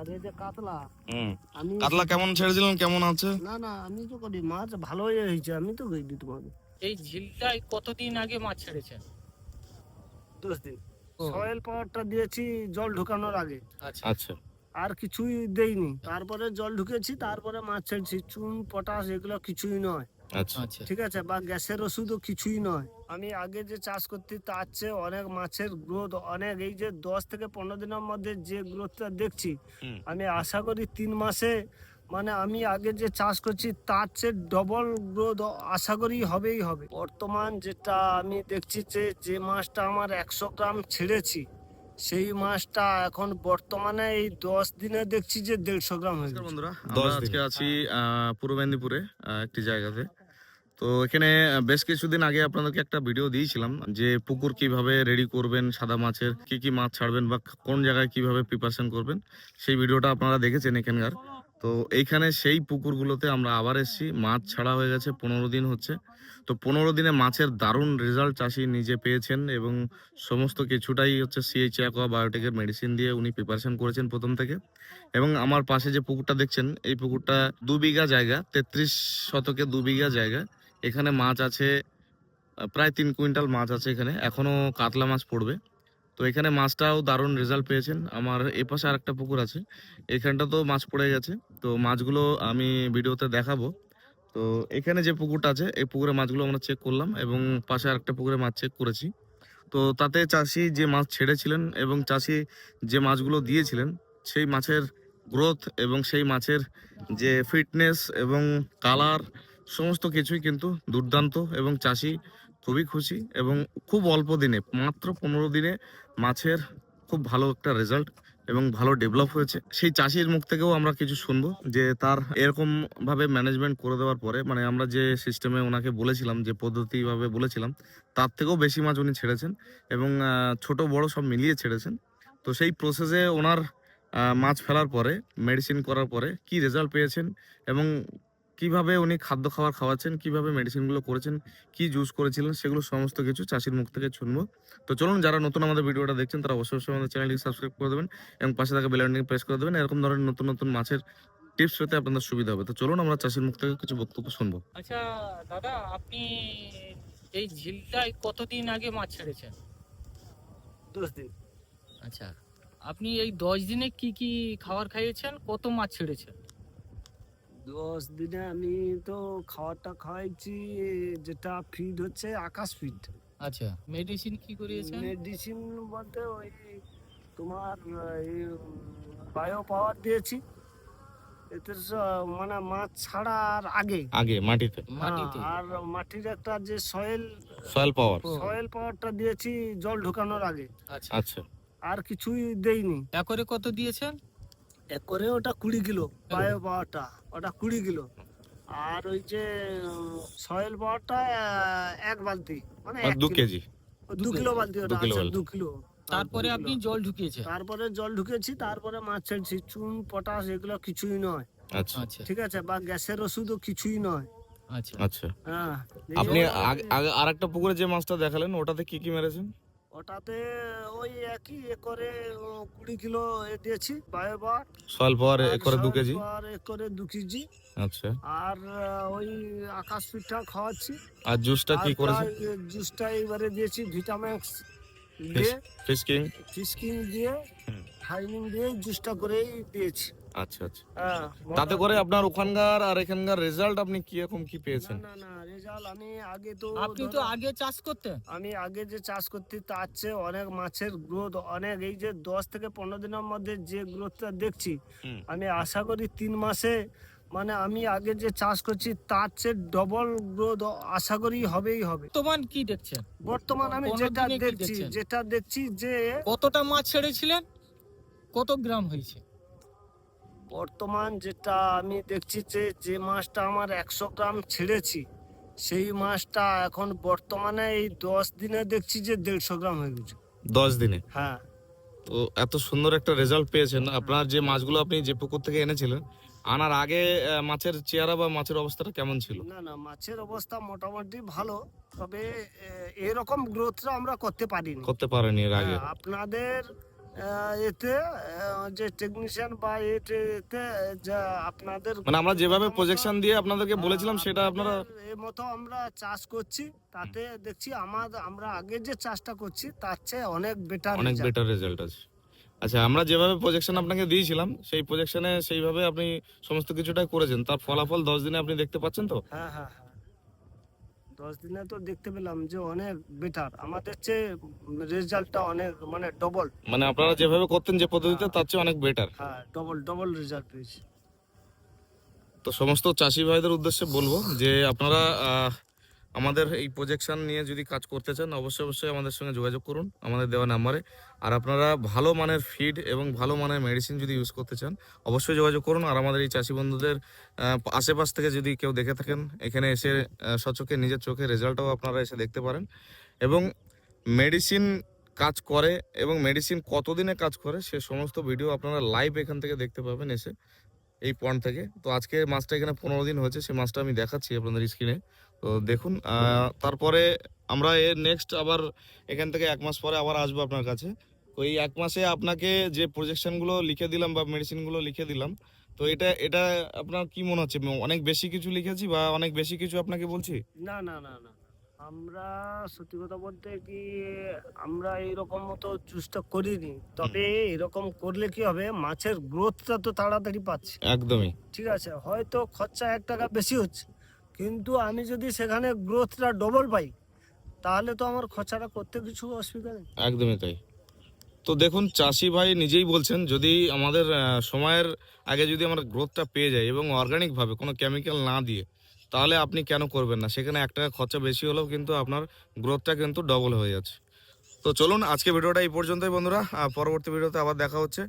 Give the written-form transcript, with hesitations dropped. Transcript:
আর এই যে কাতলা, হুম, আমি কাতলা কেমন ছেড়েছিলেন, কেমন আছে? না না আমি তো করি মাছ ভালোই হয়েছে, আমি তো গই তোমাকে এই ঝিলটায় কতদিন আগে মাছ ছেড়েছেন? 10 দিন। ও। সয়েল পাওয়ারটা দিয়েছি জল ঢোকানোর আগে, আচ্ছা আচ্ছা আর কিছুই দেইনি। তারপরে জল ঢুকেছি, তারপরে মাছ ছেড়েছি। চুন পটাশ এগুলো কিছুই নয়, আচ্ছা আচ্ছা ঠিক আছে, বা গ্যাসের ওষুধও কিছুই নয়। আমি আগে যে চাষ করতে তার চেয়ে অনেক মাছের গ্রোথ অনেক, এই যে 10 থেকে 15 দিনের মধ্যে যে গ্রোথটা দেখছি, হুম। আমি আশা করি 3 মাসে, মানে আমি আগে যে চাষ করছি তার চেয়ে ডবল গ্রোথ আশা করি হবেই হবে। বর্তমান যেটা আমি দেখছি যে যে মাছটা আমার 100 গ্রাম ছেড়েছি, সেই মাছটা এখন বর্তমানে এই 10 দিনে দেখছি যে 150 গ্রাম হয়ে গেছে। বন্ধুরা, 10 আমরা দিনে। আজকে আছি পূর্ব মেদিনীপুরে একটি জায়গাতে। তো এখানে বেশ কিছুদিন আগে আপনাদেরকে একটা ভিডিও দিয়েছিলাম যে পুকুর কিভাবে রেডি করবেন, সাদা মাছের কি কি মাছ ছাড়বেন বা কোন জায়গায় কিভাবে প্রিপারেশন করবেন, সেই ভিডিওটা আপনারা দেখেছেন এখানকার। তো এইখানে সেই পুকুরগুলোতে আমরা আবার এসেছি। মাছ ছাড়া হয়ে গেছে 15 দিন হচ্ছে। তো 15 দিনে মাছের দারুণ রেজাল্ট চাষি নিজে পেয়েছেন এবং সমস্ত কিছুটাই হচ্ছে সিএইচ অ্যাকোয়া বায়োটেকের মেডিসিন দিয়ে উনি প্রিপারেশন করেছেন প্রথম থেকে। এবং আমার পাশে যে পুকুরটা দেখছেন, এই পুকুরটা 2 বিঘা জায়গা, 33 শতকে 2 বিঘা জায়গা। এখানে মাছ আছে প্রায় 3 কুইন্টাল মাছ আছে এখানে, এখনো কাতলা মাছ পড়বে। তো এখানে মাছটাও দারুণ রেজাল্ট পেয়েছেন। আমার এপাশে আরেকটা পুকুর আছে, এখানটা তো মাছ পড়ে গেছে। তো মাছগুলো আমি ভিডিওতে দেখাবো। তো এখানে যে পুকুরটা আছে, এই পুকুরে মাছগুলো আমরা চেক করলাম এবং পাশে আরেকটা পুকুরে মাছ চেক করেছি। তো তাতে চাষি যে মাছ ছেড়েছিলেন এবং চাষি যে মাছগুলো দিয়েছিলেন, সেই মাছের গ্রোথ এবং সেই মাছের যে ফিটনেস এবং কালার, সমস্ত কিছুই কিন্তু দুর্দান্ত এবং চাষি খুবই খুশি। এবং খুব অল্প দিনে, মাত্র 15 দিনে মাছের খুব ভালো একটা রেজাল্ট এবং ভালো ডেভেলপ হয়েছে। সেই চাষির মুখ থেকেও আমরা কিছু শুনবো যে তার এরকম ভাবে ম্যানেজমেন্ট করে দেওয়ার পরে, মানে আমরা যে সিস্টেমে ওনাকে বলেছিলাম, যে পদ্ধতিভাবে বলেছিলাম, তার থেকেও বেশি মাছ উনি ছেড়েছেন এবং ছোট বড় সব মিলিয়ে ছেড়েছেন। তো সেই প্রসেসে ওনার মাছ ফেলার পরে, মেডিসিন করার পরে কি রেজাল্ট পেয়েছেন এবং কিভাবে উনি খাদ্য খাবার খাওয়াচ্ছেন, কিভাবে মেডিসিনগুলো করেছেন, কি জুস করেছিলেন, সেগুলো সমস্ত কিছু চাষির মুখ থেকে শুনবো। তো চলুন, যারা নতুন আমাদের ভিডিওটা দেখছেন তারা অবশ্যই অবশ্যই আমাদের চ্যানেলটিকে সাবস্ক্রাইব করে দেবেন এবং পাশে থাকা বেল আইকনটি প্রেস করে দেবেন। এরকম ধরনের নতুন নতুন মাছের টিপস পেতে আপনাদের সুবিধা হবে। তো চলুন আমরা চাষির মুখ থেকে কিছু বক্তব্য শুনবো। আচ্ছা দাদা, আপনি এই ঝিলটায় কতদিন আগে মাছ ছেড়েছেন? 10 দিন। আচ্ছা, আপনি এই 10 দিনে কি কি খাবার খাইয়েছেন, কত মাছ ছেড়েছেন? 10 দিনে আমি তো খাবারটা খাওয়াইছি, যেটা ফিড হচ্ছে আকাশ ফিড। আচ্ছা, মেডিসিন কি করিয়েছেন? মেডিসিন বলতে ওই তোমার বায়ো পাওয়ার দিয়েছি, এতে মানে মাছ ছাড়ার আগে। আগে মাটিতে মাটিতে? আর মাটির একটা যে সয়েল সয়েল পাওয়ার। ও, সয়েল পাওয়ারটা দিয়েছি জল ঢোকানোর আগে, আচ্ছা। আচ্ছা আর কিছুই দেইনি। একরে কত দিয়েছেন? একরে ওটা 20 কিলো, বায়ো পাওয়ারটা ওটা 20 কিলো। আর ওই যে সয়েল পাওয়ারটা 1 বালতি, মানে আর 2 1 কিলো। কেজি। 2 কিলো বালতি ওটা, 2 কিলো আচ্ছা বালতি। 2 কিলো। তারপরে 2 আপনি কিলো। জল ঢুকিয়েছেন? তারপরে জল ঢুকেছি, তারপরে মাছ ছেড়েছি। চুন পটাশ এগুলো কিছুই নয়, আচ্ছা আচ্ছা ঠিক আছে, বা গ্যাসের ওষুধও কিছুই নয়। আচ্ছা। আচ্ছা। হ্যাঁ, আপনি দিয়ে আগে আরেকটা পুকুরে যে মাছটা দেখালেন, ওটাতে কি কি মেরেছেন? ওটাতে ওই একই একরে 20 কিলো দিয়েছি বায়োবার। সয়েল পাওয়ার করে 2 কেজি। আর একরে 2 কেজি। আচ্ছা। আর ওই আকাশ পিঠা খাওয়াচ্ছি। আর জুসটা কি করেছেন? জুসটা এবারে দিয়েছি ভিটাম্যাক্স ফিশ দিয়ে, ফিশ কিং। ফিসকিং দিয়ে, হুম। থাইমিং দিয়ে জুসটা করেই দিয়েছি। আচ্ছা আচ্ছা। হ্যাঁ, তাতে করে আপনার ওখানকার আর এখানকার রেজাল্ট আপনি কি রকম কি পেয়েছেন? না না রেজাল্ট আমি আগে তো আপনি তো ধরো, আগে চাষ করতেন? আমি আগে যে চাষ করতে তার চেয়ে অনেক মাছের গ্রোথ অনেক, এই যে 10 থেকে 15 দিনের মধ্যে যে গ্রোথটা দেখছি, হুম। আমি আশা করি 3 মাসে, মানে আমি আগে যে চাষ করছি তার চেয়ে ডবল গ্রোথ আশা করি হবেই হবে। বর্তমান কি দেখছেন? বর্তমান আমি 15 যেটা দিনে কি দেখছি দেখছেন? যে কতটা মাছ ছেড়েছিলেন, কত গ্রাম হয়েছে? বর্তমান যেটা আমি দেখছি যে যে মাছটা আমার 100 গ্রাম ছেড়েছি, সেই মাছটা এখন বর্তমানে এই 10 দিনে দেখছি যে 150 গ্রাম হয়ে গেছে। 10 দিনে। হ্যাঁ, তো এত সুন্দর একটা রেজাল্ট পেয়েছেন। আপনার যে মাছগুলো আপনি যে পুকুর থেকে এনেছিলেন, আনার আগে মাছের চেহারা বা মাছের অবস্থাটা কেমন ছিল? না মাছের অবস্থা মোটামুটি ভালো, তবে এরকম গ্রোথটা আমরা করতে পারিনি। করতে পারেনি এর আগে। হ্যাঁ, আপনাদের এতে যে টেকনিশিয়ান বা এতে যা আপনাদের মানে আমরা যেভাবে প্রজেকশন দিয়ে আপনাদেরকে বলেছিলাম সেটা আপনারা এই মতো আমরা চাষ করছি, তাতে দেখছি আমরা আগে যে চাষটা করছি তার চেয়ে অনেক বেটার। অনেক বেটার রেজাল্ট আছে। আচ্ছা, আমরা যেভাবে প্রজেকশন আপনাকে দিয়েছিলাম সেই প্রজেকশনে সেইভাবে আপনি সমস্ত কিছুটাই করেছেন, তার ফলাফল 10 দিনে আপনি দেখতে পাচ্ছেন তো? হ্যাঁ হ্যাঁ হ্যাঁ, 10 দিনে তো দেখতে পেলাম যে অনেক বেটার, আমাদের চেয়ে রেজাল্টটা অনেক মানে ডবল। মানে আপনারা যেভাবে করতেন যে পদ্ধতিতে তার চেয়ে অনেক বেটার। হ্যাঁ, ডবল রেজাল্ট পেয়েছি। তো সমস্ত চাষি ভাইদের উদ্দেশ্যে বলবো যে আপনারা আমাদের এই প্রজেকশন নিয়ে যদি কাজ করতে চান অবশ্যই আমাদের সঙ্গে যোগাযোগ করুন আমাদের দেওয়া নাম্বারে। আর আপনারা ভালো মানের ফিড এবং ভালো মানের মেডিসিন যদি ইউজ করতে চান অবশ্যই যোগাযোগ করুন। আর আমাদের এই চাষি বন্ধুদের আশেপাশ থেকে যদি কেউ দেখে থাকেন এখানে এসে সচক্ষে নিজের চোখে রেজাল্টটাও আপনারা এসে দেখতে পারেন। এবং মেডিসিন কাজ করে এবং মেডিসিন কতদিনে কাজ করে সে সমস্ত ভিডিও আপনারা লাইভ এখান থেকে দেখতে পাবেন এসে এই পয়েন্ট থেকে। তো আজকে মাছটা এখানে 15 দিন হয়েছে, সেই মাছটা আমি দেখাচ্ছি আপনাদের স্ক্রিনে। তো দেখুন, তারপরে আমরা এর নেক্সট আবার এখান থেকে 1 মাস পরে আবার আসবো আপনার কাছে। তো এই 1 মাসে আপনাকে যে প্রজেকশনগুলো লিখে দিলাম বা মেডিসিনগুলো লিখে দিলাম, তো এটা আপনার কি মনে হচ্ছে? অনেক বেশি কিছু লিখেছি বা অনেক বেশি কিছু আপনাকে বলছি? না না না না, আমরা সত্যি কথা বলতে কি আমরা এরকম মতো চুজটা করিনি, তবে এরকম করলে কি হবে, মাছের গ্রোথটা তো তাড়াতাড়ি পাচ্ছি। একদমই। ঠিক আছে, হয়তো খরচা 1 টাকা বেশি হচ্ছে, কিন্তু আমি যদি সেখানে গ্রোথটা ডবল পাই তাহলে তো আমার খরচাটা করতে কিছু অসুবিধা নেই। একদমই তাই। তো দেখুন, চাষি ভাই নিজেই বলছেন যদি আমাদের সময়ের আগে যদি আমরা গ্রোথটা পেয়ে যাই এবং অর্গানিক ভাবে কোনো কেমিক্যাল না দিয়ে, তাহলে আপনি কেন করবেন না? সেখানে 1 টাকা খরচা বেশি হলেও কিন্তু আপনার গ্রোথটা কিন্তু ডবল হয়ে যাচ্ছে। তো চলুন আজকে ভিডিওটা এই পর্যন্তই বন্ধুরা, পরবর্তী ভিডিওতে আবার দেখা হচ্ছে।